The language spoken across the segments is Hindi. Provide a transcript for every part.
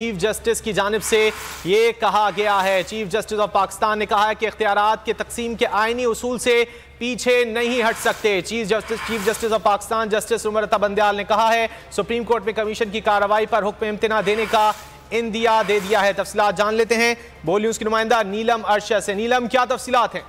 चीफ जस्टिस की जानिब से ये कहा गया है, चीफ जस्टिस ऑफ पाकिस्तान ने कहा है कि इख्तियारात के तकसीम के आईनी उसूल से पीछे नहीं हट सकते। Chief justice of Pakistan justice Umar Ata Bandial ने कहा है सुप्रीम कोर्ट में कमीशन की कार्रवाई पर हुक्म इम्तना देने का इंदिया दे दिया है। तफसीलात जान लेते हैं बोल न्यूज़ की नुमाइंदा नीलम अरशद से। नीलम, क्या तफसीलात हैं?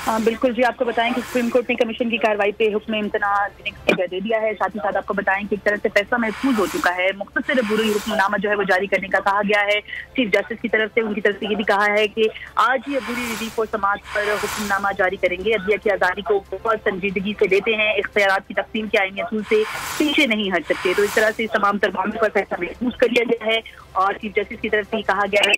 बिल्कुल जी, आपको बताएं कि सुप्रीम कोर्ट ने कमीशन की कार्रवाई पे हुक्म इम्तना देने का इंदिया दे दिया है। साथ ही साथ आपको बताएं कि एक तरह से फैसला महफूज हो चुका है। मुख्तसर अबूरी हुक्मनामा जो है वो जारी करने का कहा गया है चीफ जस्टिस की तरफ से। उनकी तरफ से ये भी कहा है कि आज ही अबूरी रिलीफ और समाज पर हुक्मनामा जारी करेंगे। अदलिया की आज़ादी को बहुत संजीदगी से लेते हैं, इख्तियारात की तकसीम के आईनी असूल से पीछे नहीं हट सकते। तो इस तरह से तमाम तर मामलों पर फैसला महफूज कर लिया गया है और चीफ जस्टिस की तरफ से कहा गया है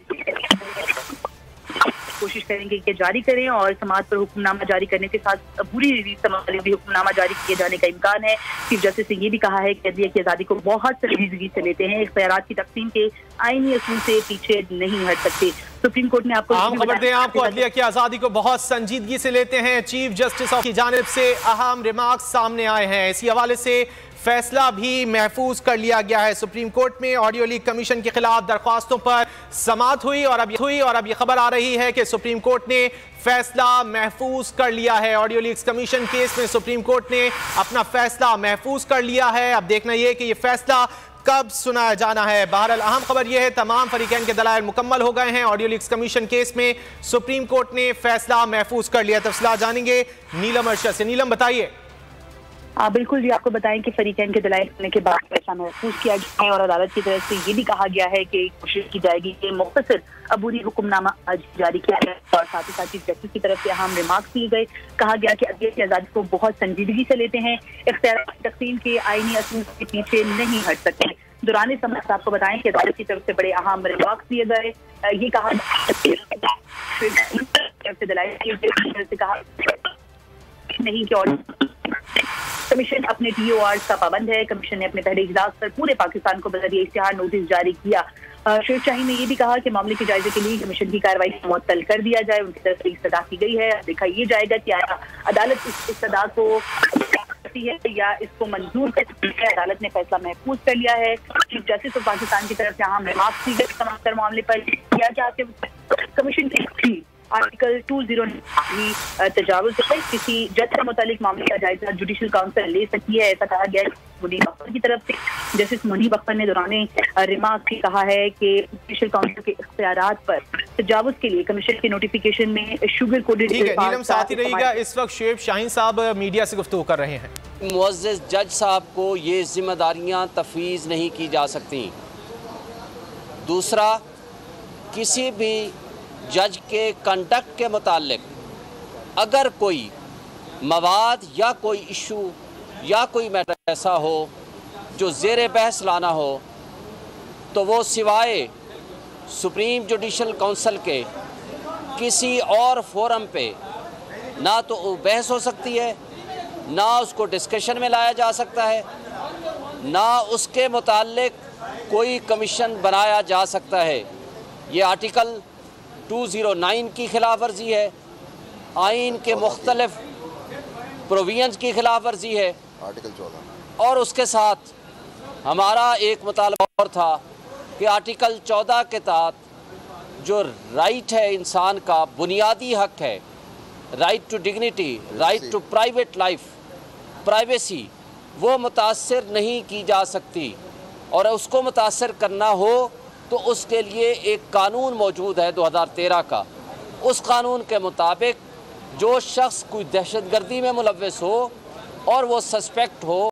कोशिश करेंगे कि जारी करें और समाज पर हुक्मनामा जारी करने के साथ पूरी रिलीज समाज भी हुक्मनामा जारी किए जाने का इम्कान है। चीफ जस्टिस ने यह भी कहा है कि अदलिया की आज़ादी को बहुत संजीदगी से लेते हैं, इख्तियारात की तकसीम के आईनी असूल से पीछे नहीं हट सकते। सुप्रीम कोर्ट ने आपको खबर दें, आपको अदलिया की आज़ादी को बहुत संजीदगी से लेते हैं, चीफ जस्टिस की जानिब से अहम रिमार्क्स सामने आए हैं। इसी हवाले से फैसला भी महफूज कर लिया गया है। सुप्रीम कोर्ट में ऑडियो लीक कमीशन के खिलाफ दरख्वास्तों पर समाअत हुई और अब ये खबर आ रही है कि सुप्रीम कोर्ट ने फैसला महफूज कर लिया है। ऑडियो लीक्स कमीशन केस में सुप्रीम कोर्ट ने अपना फैसला महफूज कर लिया है। अब देखना यह कि यह फैसला कब सुनाया जाना है। बहरहाल अहम खबर यह है तमाम फरीकैन के दलाइल मुकम्मल हो गए हैं। ऑडियो लीक्स कमीशन केस में सुप्रीम कोर्ट ने फैसला महफूज कर लिया। तफसीलात जानेंगे नीलम अरशद से। नीलम, बताइए। बिल्कुल जी, आपको बताएं कि फरीकैन के दलाइल होने के बाद फैसला महफूज किया गया है और अदालत की तरफ से ये भी कहा गया है कि कोशिश की जाएगी कि मुख्तसर अबूरी हुक्मनामा आज जारी किया जाए और साथ ही साथ चीफ जस्टिस की तरफ से अहम रिमार्क्स दिए गए। कहा गया कि अदलिया की आज़ादी को बहुत संजीदगी से लेते हैं, इख्तियारात की तकसीम के आईनी असूल के पीछे नहीं हट सकते। दौरान समझ आपको बताएं कि अदालत की तरफ से बड़े अहम रिमार्क्स दिए गए। ये कहा नहीं कि कमीशन अपने TOR का पाबंद है। कमीशन ने अपने पहले इजलास पर पूरे पाकिस्तान को बजरिए इश्तिहार नोटिस जारी किया। शेख शाही ने यह भी कहा कि मामले के जायजे के लिए कमीशन की कार्रवाई को मुअत्तल कर दिया जाए। उनकी तरफ से इस्तदा की गई है। देखा ये जाएगा कि आया अदालत इस इस्तदा को करती है या इसको मंजूर करती है। अदालत ने फैसला महफूज कर लिया है। चीफ जस्टिस ऑफ पाकिस्तान की तरफ से अहम रिमार्क्स दी गई तमाम तर मामले पर किया जाते कमीशन की आर्टिकल 209 भी तजावुज़ है। किसी जज के मुतालिक मामले का जायजा जुडिशल काउंसिल ले सकती है, ऐसा कहा गया है मुनीब अख्तर की तरफ से। जस्टिस मुनीब अख्तर ने दौरान रिमार्क भी कहा है कि जुडिशल काउंसिल के इख्तियारात पर तजावुज़ के लिए कमीशन के नोटिफिकेशन में शुगर कोडेड। नीलम, साथ ही रहिएगा। इस वक्त शेख शाहीन साहब मीडिया से गुफ्तगू कर रहे हैं। मुअज़्ज़ज़ जज साहब को ये जिम्मेदारियाँ तफवीज़ नहीं की जा सकती। दूसरा, किसी भी जज के कंडक्ट के मुतालिक अगर कोई मवाद या कोई इशू या कोई मैटर ऐसा हो जो ज़ेर बहस लाना हो तो वो सिवाय सुप्रीम जुडिशल काउंसिल के किसी और फोरम पे ना तो बहस हो सकती है, ना उसको डिस्कशन में लाया जा सकता है, ना उसके मुतालिक कोई कमीशन बनाया जा सकता है। ये आर्टिकल 209 की खिलाफ वर्जी है, आइन के मुख्तलिफ प्रोविजंस की खिलाफ वर्जी है। आर्टिकल 14 और उसके साथ हमारा एक मुतालबा और था कि आर्टिकल 14 के तहत जो राइट है इंसान का बुनियादी हक है, right to dignity, right to private life, privacy, वो मुतासर नहीं की जा सकती। और उसको मुतासर करना हो तो उसके लिए एक कानून मौजूद है 2013 का। उस कानून के मुताबिक जो शख्स कोई दहशतगर्दी में मुलव्वस हो और वो सस्पेक्ट हो